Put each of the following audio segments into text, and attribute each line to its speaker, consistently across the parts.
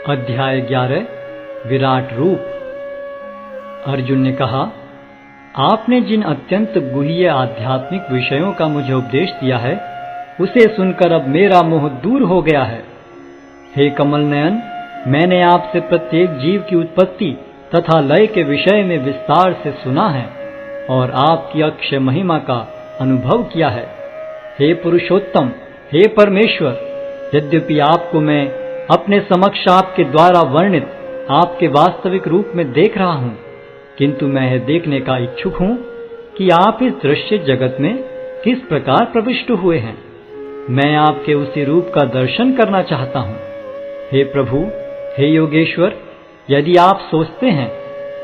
Speaker 1: अध्याय 11 विराट रूप। अर्जुन ने कहा, आपने जिन अत्यंत गुह्य आध्यात्मिक विषयों का मुझे उपदेश दिया है, उसे सुनकर अब मेरा मोह दूर हो गया है। हे कमल नयन, मैंने आपसे प्रत्येक जीव की उत्पत्ति तथा लय के विषय में विस्तार से सुना है और आपकी अक्षय महिमा का अनुभव किया है। हे पुरुषोत्तम, हे परमेश्वर, यद्यपि आपको मैं अपने समक्ष आपके द्वारा वर्णित आपके वास्तविक रूप में देख रहा हूँ, किंतु मैं यह देखने का इच्छुक हूँ कि आप इस दृश्य जगत में किस प्रकार प्रविष्ट हुए हैं। मैं आपके उसी रूप का दर्शन करना चाहता हूँ। हे प्रभु, हे योगेश्वर, यदि आप सोचते हैं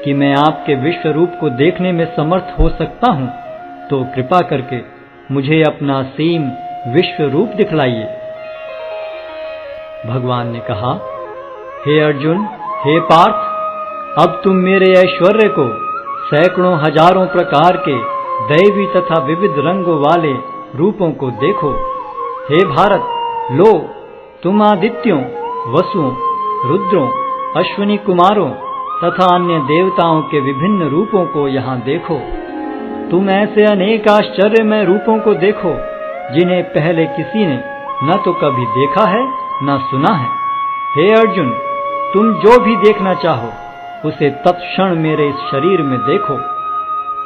Speaker 1: कि मैं आपके विश्व रूप को देखने में समर्थ हो सकता हूँ, तो कृपा करके मुझे अपना असीम विश्व रूप दिखलाइए। भगवान ने कहा, हे अर्जुन, हे पार्थ, अब तुम मेरे ऐश्वर्य को सैकड़ों हजारों प्रकार के दैवी तथा विविध रंगों वाले रूपों को देखो। हे भारत, लो, तुम आदित्यों, वसुओं, रुद्रों, अश्विनी कुमारों तथा अन्य देवताओं के विभिन्न रूपों को यहाँ देखो। तुम ऐसे अनेक आश्चर्यमय रूपों को देखो जिन्हें पहले किसी ने न तो कभी देखा है न सुना है। हे अर्जुन, तुम जो भी देखना चाहो उसे तत्क्षण मेरे इस शरीर में देखो।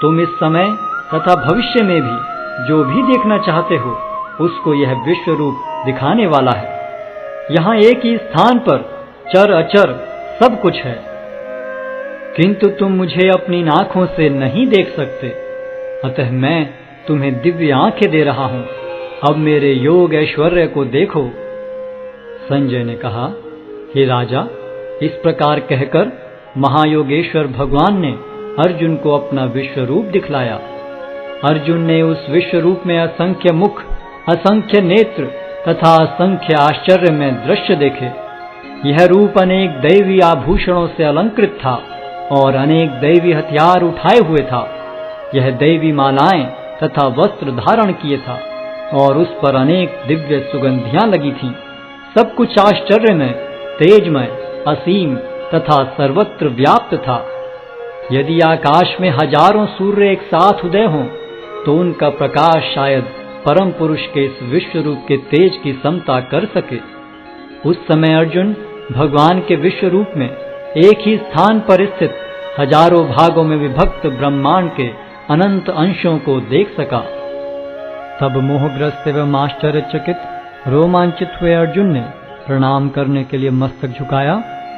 Speaker 1: तुम इस समय तथा भविष्य में भी जो भी देखना चाहते हो उसको यह विश्व रूप दिखाने वाला है। यहाँ एक ही स्थान पर चर अचर सब कुछ है, किंतु तुम मुझे अपनी आंखों से नहीं देख सकते, अतः मैं तुम्हें दिव्य आंखें दे रहा हूँ। अब मेरे योग ऐश्वर्य को देखो। संजय ने कहा, हे राजा, इस प्रकार कहकर महायोगेश्वर भगवान ने अर्जुन को अपना विश्व रूप दिखलाया। अर्जुन ने उस विश्व रूप में असंख्य मुख, असंख्य नेत्र तथा असंख्य आश्चर्य में दृश्य देखे। यह रूप अनेक दैवी आभूषणों से अलंकृत था और अनेक दैवी हथियार उठाए हुए था। यह दैवी मालाएं तथा वस्त्र धारण किए था और उस पर अनेक दिव्य सुगंधियां लगी थीं। सब कुछ आश्चर्यमय, तेजमय, असीम तथा सर्वत्र व्याप्त था। यदि आकाश में हजारों सूर्य एक साथ उदय हों, तो उनका प्रकाश शायद परम पुरुष के इस विश्व रूप के तेज की समता कर सके। उस समय अर्जुन भगवान के विश्व रूप में एक ही स्थान पर स्थित हजारों भागों में विभक्त ब्रह्मांड के अनंत अंशों को देख सका। तब मोहग्रस्त एवं आश्चर्यचकित रोमांचित हुए अर्जुन ने प्रणाम करने के लिए मस्तक झुकाया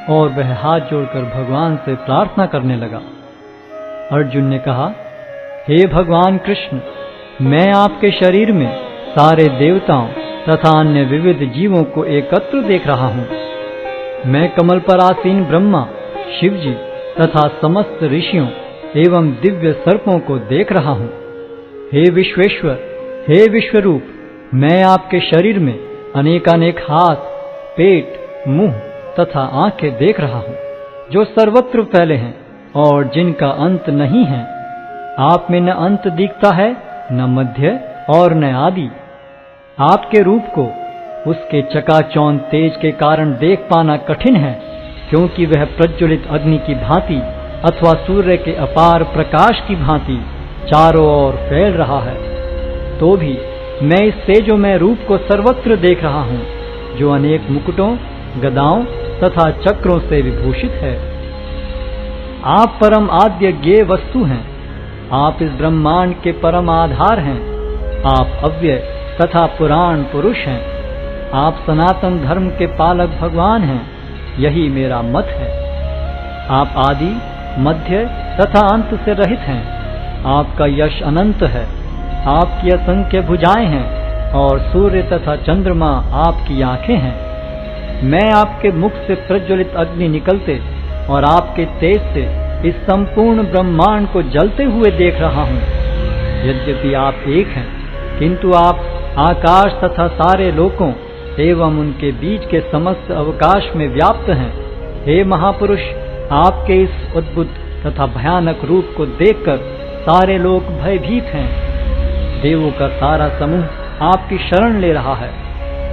Speaker 1: और वह हाथ जोड़कर भगवान से प्रार्थना करने लगा। अर्जुन ने कहा, हे भगवान कृष्ण, मैं आपके शरीर में सारे देवताओं तथा अन्य विविध जीवों को एकत्र देख रहा हूँ। मैं कमल पर आसीन ब्रह्मा, शिवजी तथा समस्त ऋषियों एवं दिव्य सर्पों को देख रहा हूँ। हे विश्वेश्वर, हे विश्वरूप, मैं आपके शरीर में अनेकानेक हाथ, पेट, मुंह तथा आंखें देख रहा हूँ, जो सर्वत्र फैले हैं और जिनका अंत नहीं है। आप में न अंत दिखता है, न मध्य और न आदि। आपके रूप को उसके चकाचौंध तेज के कारण देख पाना कठिन है, क्योंकि वह प्रज्वलित अग्नि की भांति अथवा सूर्य के अपार प्रकाश की भांति चारों ओर फैल रहा है। तो भी मैं इस तेजोमय रूप को सर्वत्र देख रहा हूँ, जो अनेक मुकुटों, गदाओं तथा चक्रों से विभूषित है। आप परम आद्य ज्ञेय वस्तु हैं। आप इस ब्रह्मांड के परम आधार हैं। आप अव्यय तथा पुराण पुरुष हैं। आप सनातन धर्म के पालक भगवान हैं। यही मेरा मत है। आप आदि, मध्य तथा अंत से रहित हैं। आपका यश अनंत है। आपकी असंख्य भुजाएं हैं और सूर्य तथा चंद्रमा आपकी आंखें हैं। मैं आपके मुख से प्रज्वलित अग्नि निकलते और आपके तेज से इस संपूर्ण ब्रह्मांड को जलते हुए देख रहा हूँ। यद्यपि आप एक हैं, किंतु आप आकाश तथा सारे लोकों एवं उनके बीच के समस्त अवकाश में व्याप्त हैं। हे महापुरुष, आपके इस अद्भुत तथा भयानक रूप को देखकर सारे लोग भयभीत हैं। देवों का सारा समूह आपकी शरण ले रहा है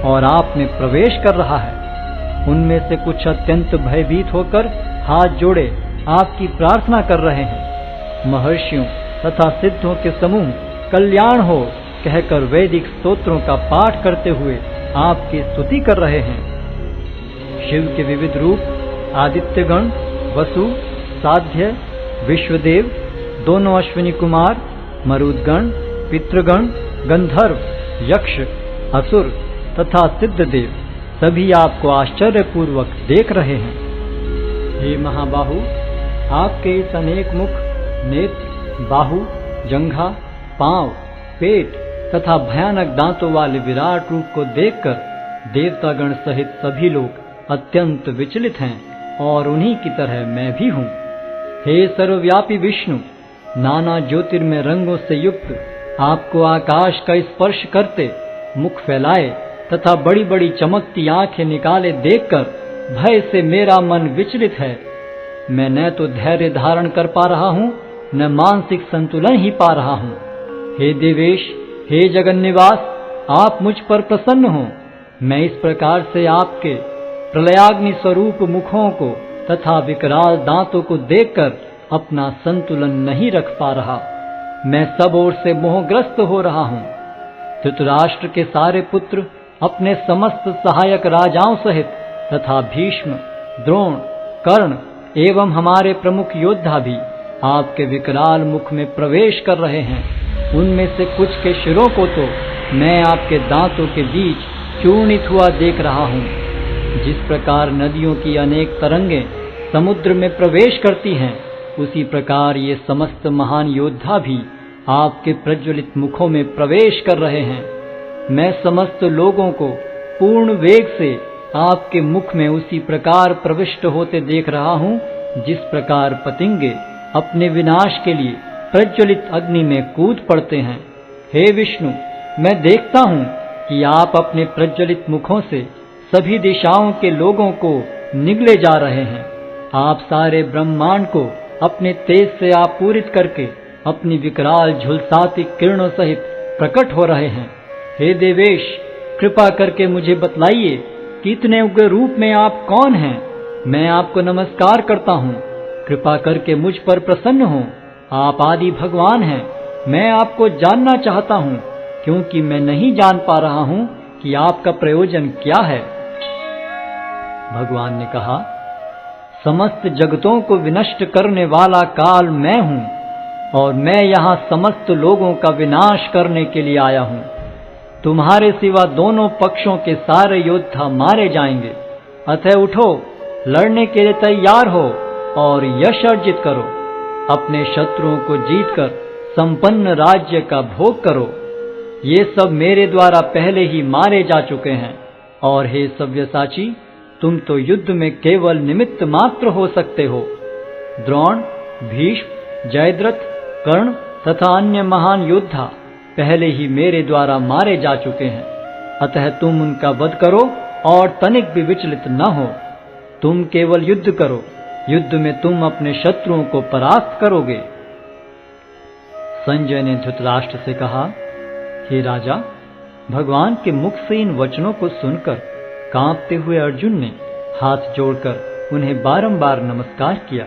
Speaker 1: और आप में प्रवेश कर रहा है। उनमें से कुछ अत्यंत भयभीत होकर हाथ जोड़े आपकी प्रार्थना कर रहे हैं। महर्षियों तथा सिद्धों के समूह कल्याण हो कहकर वैदिक स्तोत्रों का पाठ करते हुए आपकी स्तुति कर रहे हैं। शिव के विविध रूप आदित्यगण, वसु, साध्य, विश्वदेव, दोनों अश्विनी कुमार, मरुदगण, पितृगण, गंधर्व, यक्ष, असुर तथा सिद्धदेव सभी आपको आश्चर्यपूर्वक देख रहे हैं। हे महाबाहु, आपके इस अनेक मुख, नेत्र, बाहु, जंघा, पांव, पेट तथा भयानक दांतों वाले विराट रूप को देखकर देवतागण सहित सभी लोग अत्यंत विचलित हैं और उन्हीं की तरह मैं भी हूँ। हे सर्वव्यापी विष्णु, नाना ज्योतिर्मय रंगों से युक्त आपको आकाश का स्पर्श करते मुख फैलाए तथा बड़ी बड़ी चमकती आंखें निकाले देखकर भय से मेरा मन विचलित है। मैं न तो धैर्य धारण कर पा रहा हूँ, न मानसिक संतुलन ही पा रहा हूँ। हे देवेश, हे जगन्निवास, आप मुझ पर प्रसन्न हो। मैं इस प्रकार से आपके प्रलयाग्नि स्वरूप मुखों को तथा विकराल दांतों को देखकर अपना संतुलन नहीं रख पा रहा। मैं सब ओर से मोहग्रस्त हो रहा हूँ। धृतराष्ट्र के सारे पुत्र अपने समस्त सहायक राजाओं सहित तथा भीष्म, द्रोण, कर्ण एवं हमारे प्रमुख योद्धा भी आपके विकराल मुख में प्रवेश कर रहे हैं। उनमें से कुछ के शिरों को तो मैं आपके दांतों के बीच चूर्णित हुआ देख रहा हूँ। जिस प्रकार नदियों की अनेक तरंगें समुद्र में प्रवेश करती हैं, उसी प्रकार ये समस्त महान योद्धा भी आपके प्रज्वलित मुखों में प्रवेश कर रहे हैं। मैं समस्त लोगों को पूर्ण वेग से आपके मुख में उसी प्रकार प्रविष्ट होते देख रहा हूँ, जिस प्रकार पतंगे अपने विनाश के लिए प्रज्वलित अग्नि में कूद पड़ते हैं। हे विष्णु, मैं देखता हूँ कि आप अपने प्रज्वलित मुखों से सभी दिशाओं के लोगों को निगले जा रहे हैं। आप सारे ब्रह्मांड को अपने तेज से आपूरित करके अपनी विकराल झुलसाती किरणों सहित प्रकट हो रहे हैं। हे देवेश, कृपा करके मुझे बतलाइए कि इतने उग्र रूप में आप कौन हैं। मैं आपको नमस्कार करता हूँ, कृपा करके मुझ पर प्रसन्न हो। आप आदि भगवान हैं। मैं आपको जानना चाहता हूँ, क्योंकि मैं नहीं जान पा रहा हूँ कि आपका प्रयोजन क्या है। भगवान ने कहा, समस्त जगतों को विनष्ट करने वाला काल मैं हूँ और मैं यहाँ समस्त लोगों का विनाश करने के लिए आया हूँ। तुम्हारे सिवा दोनों पक्षों के सारे योद्धा मारे जाएंगे। अतः उठो, लड़ने के लिए तैयार हो और यश अर्जित करो। अपने शत्रुओं को जीतकर संपन्न राज्य का भोग करो। ये सब मेरे द्वारा पहले ही मारे जा चुके हैं। और हे सव्यसाची, तुम तो युद्ध में केवल निमित्त मात्र हो सकते हो। द्रोण, भीष्म, जयद्रथ, कर्ण तथा अन्य महान योद्धा पहले ही मेरे द्वारा मारे जा चुके हैं। अतः तुम उनका वध करो और तनिक भी विचलित न हो। तुम केवल युद्ध करो। युद्ध में तुम अपने शत्रुओं को परास्त करोगे। संजय ने धृतराष्ट्र से कहा, हे राजा, भगवान के मुख से इन वचनों को सुनकर कांपते हुए अर्जुन ने हाथ जोड़कर उन्हें बारंबार नमस्कार किया।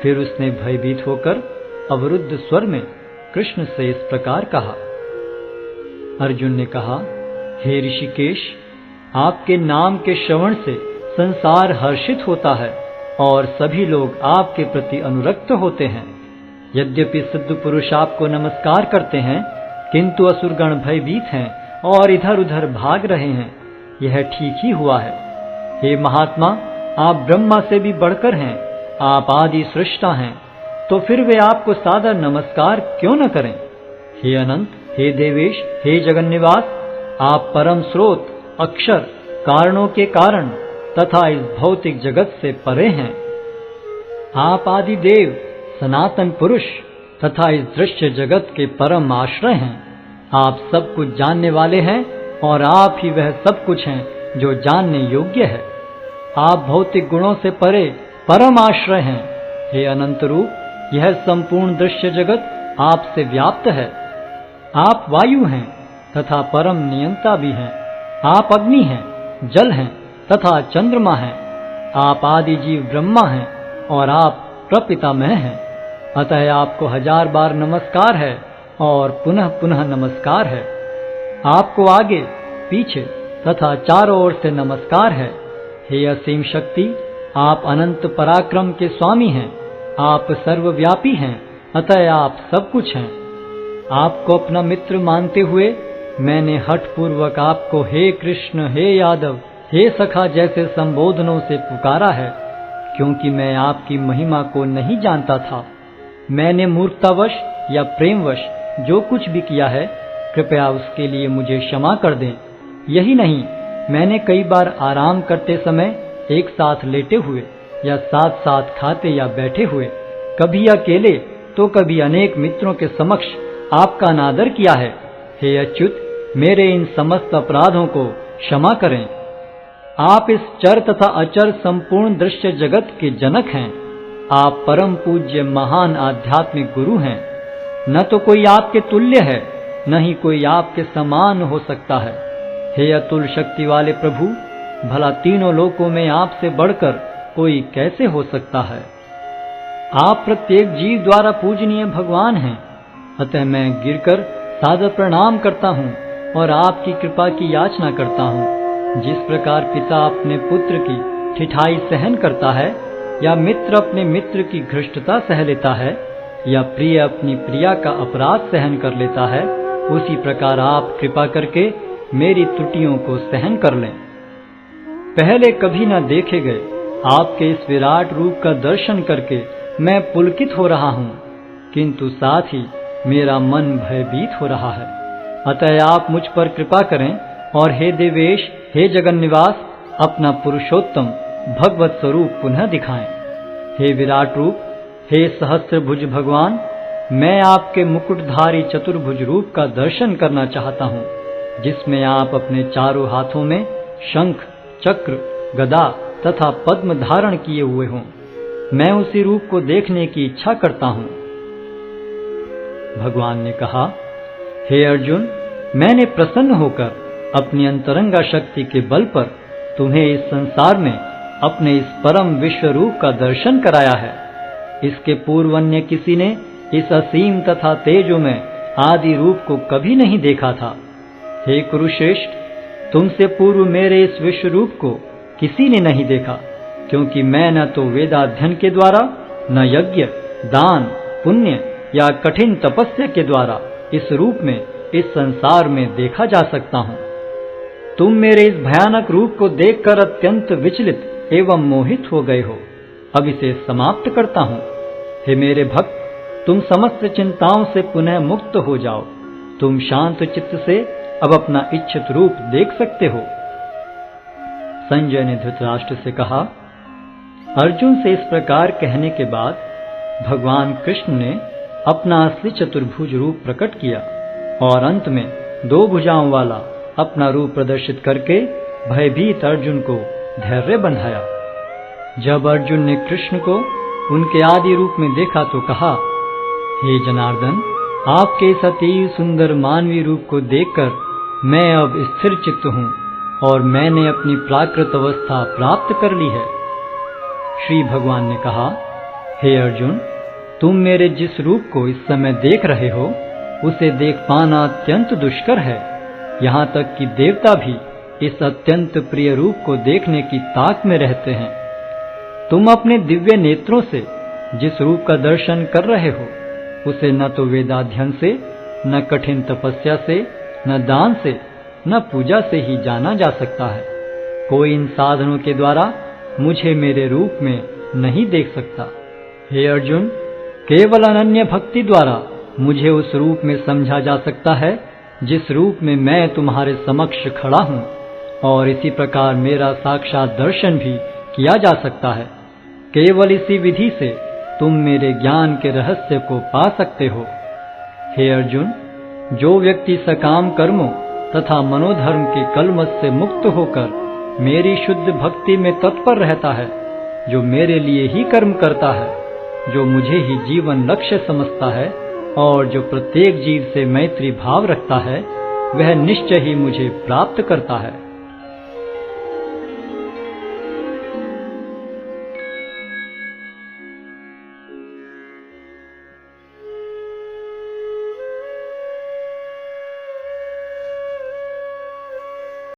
Speaker 1: फिर उसने भयभीत होकर अवरुद्ध स्वर में कृष्ण से इस प्रकार कहा। अर्जुन ने कहा, हे ऋषिकेश, आपके नाम के श्रवण से संसार हर्षित होता है और सभी लोग आपके प्रति अनुरक्त होते हैं। यद्यपि सिद्ध पुरुष आपको नमस्कार करते हैं, किंतु असुरगण भयभीत हैं और इधर उधर भाग रहे हैं। यह ठीक ही हुआ है। हे महात्मा, आप ब्रह्मा से भी बढ़कर हैं। आप आदि सृष्टा हैं, तो फिर वे आपको सादर नमस्कार क्यों न करें। हे अनंत, हे देवेश, हे जगन्निवास, आप परम स्रोत, अक्षर, कारणों के कारण तथा इस भौतिक जगत से परे हैं। आप आदि देव, सनातन पुरुष तथा इस दृश्य जगत के परम आश्रय हैं। आप सब कुछ जानने वाले हैं और आप ही वह सब कुछ हैं जो जानने योग्य है। आप भौतिक गुणों से परे परम आश्रय हैं। हे अनंत रूप, यह संपूर्ण दृश्य जगत आपसे व्याप्त है। आप वायु हैं तथा परम नियंता भी हैं। आप अग्नि हैं, जल हैं तथा चंद्रमा हैं। आप आदि जीव ब्रह्मा हैं और आप प्रपितामह हैं। अतः आपको 1000 बार नमस्कार है और पुनः पुनः नमस्कार है। आपको आगे पीछे तथा चारों ओर से नमस्कार है। हे असीम शक्ति, आप अनंत पराक्रम के स्वामी हैं। आप सर्वव्यापी हैं, अतः आप सब कुछ हैं। आपको अपना मित्र मानते हुए मैंने हठ पूर्वक आपको हे कृष्ण, हे यादव, हे सखा जैसे संबोधनों से पुकारा है, क्योंकि मैं आपकी महिमा को नहीं जानता था। मैंने मूर्खतावश या प्रेमवश जो कुछ भी किया है, कृपया उसके लिए मुझे क्षमा कर दें। यही नहीं, मैंने कई बार आराम करते समय एक साथ लेटे हुए या साथ साथ खाते या बैठे हुए, कभी अकेले तो कभी अनेक मित्रों के समक्ष आपका अनादर किया है। हे अच्युत, मेरे इन समस्त अपराधों को क्षमा करें। आप इस चर तथा अचर संपूर्ण दृश्य जगत के जनक हैं। आप परम पूज्य महान आध्यात्मिक गुरु हैं। न तो कोई आपके तुल्य है, न ही कोई आपके समान हो सकता है। हे अतुल शक्ति वाले प्रभु, भला तीनों लोकों में आपसे बढ़कर कोई कैसे हो सकता है। आप प्रत्येक जीव द्वारा पूजनीय भगवान हैं। अतः मैं गिरकर सादर प्रणाम करता हूँ और आपकी कृपा की याचना करता हूँ। जिस प्रकार पिता अपने पुत्र की ठिठाई सहन करता है, या मित्र अपने मित्र की घृष्टता सह लेता है, या प्रिय अपनी प्रिया का अपराध सहन कर लेता है, उसी प्रकार आप कृपा करके मेरी त्रुटियों को सहन कर लें। पहले कभी न देखे गए आपके इस विराट रूप का दर्शन करके मैं पुलकित हो रहा हूँ, किंतु साथ ही मेरा मन भयभीत हो रहा है। अतः आप मुझ पर कृपा करें और हे देवेश, हे जगन्निवास, अपना पुरुषोत्तम भगवत स्वरूप पुनः दिखाएं। हे विराट रूप, हे सहस्त्रभुज भगवान, मैं आपके मुकुटधारी चतुर्भुज रूप का दर्शन करना चाहता हूँ, जिसमें आप अपने चारों हाथों में शंख, चक्र, गदा तथा पद्म धारण किए हुए हों। मैं उसी रूप को देखने की इच्छा करता हूँ। भगवान ने कहा, हे अर्जुन, मैंने प्रसन्न होकर अपनी अंतरंगा शक्ति के बल पर तुम्हें इस संसार में अपने इस परम विश्व रूप का दर्शन कराया है। इसके पूर्व अन्य किसी ने इस असीम तथा तेजोमय आदि रूप को कभी नहीं देखा था। हे कुरुश्रेष्ठ, तुमसे पूर्व मेरे इस विश्व रूप को किसी ने नहीं देखा, क्योंकि मैं न तो वेदाध्ययन के द्वारा, न यज्ञ, दान, पुण्य या कठिन तपस्या के द्वारा इस रूप में इस संसार में देखा जा सकता हूँ। तुम मेरे इस भयानक रूप को देखकर अत्यंत विचलित एवं मोहित हो गए हो। अब इसे समाप्त करता हूँ। हे मेरे भक्त, तुम समस्त चिंताओं से पुनः मुक्त हो जाओ। तुम शांत चित्त से अब अपना इच्छित रूप देख सकते हो। संजय ने धृतराष्ट्र से कहा। अर्जुन से इस प्रकार कहने के बाद भगवान कृष्ण ने अपना असली चतुर्भुज रूप प्रकट किया और अंत में 2 भुजाओं वाला अपना रूप प्रदर्शित करके भयभीत अर्जुन को धैर्य बंधाया। जब अर्जुन ने कृष्ण को उनके आदि रूप में देखा तो कहा, हे जनार्दन, आपके इस अति सुंदर मानवीय रूप को देखकर मैं अब स्थिर चित्त हूँ और मैंने अपनी प्राकृत अवस्था प्राप्त कर ली है। श्री भगवान ने कहा, हे अर्जुन, तुम मेरे जिस रूप को इस समय देख रहे हो उसे देख पाना अत्यंत दुष्कर है। यहाँ तक कि देवता भी इस अत्यंत प्रिय रूप को देखने की ताक में रहते हैं। तुम अपने दिव्य नेत्रों से जिस रूप का दर्शन कर रहे हो उसे न तो वेदाध्ययन से, न कठिन तपस्या से, न दान से, न पूजा से ही जाना जा सकता है। कोई इन साधनों के द्वारा मुझे मेरे रूप में नहीं देख सकता। हे अर्जुन, केवल अनन्य भक्ति द्वारा मुझे उस रूप में समझा जा सकता है जिस रूप में मैं तुम्हारे समक्ष खड़ा हूँ, और इसी प्रकार मेरा साक्षात दर्शन भी किया जा सकता है। केवल इसी विधि से तुम मेरे ज्ञान के रहस्य को पा सकते हो। हे अर्जुन, जो व्यक्ति सकाम कर्मों तथा मनोधर्म के कलमश से मुक्त होकर मेरी शुद्ध भक्ति में तत्पर रहता है, जो मेरे लिए ही कर्म करता है, जो मुझे ही जीवन लक्ष्य समझता है और जो प्रत्येक जीव से मैत्री भाव रखता है, वह निश्चय ही मुझे प्राप्त करता है।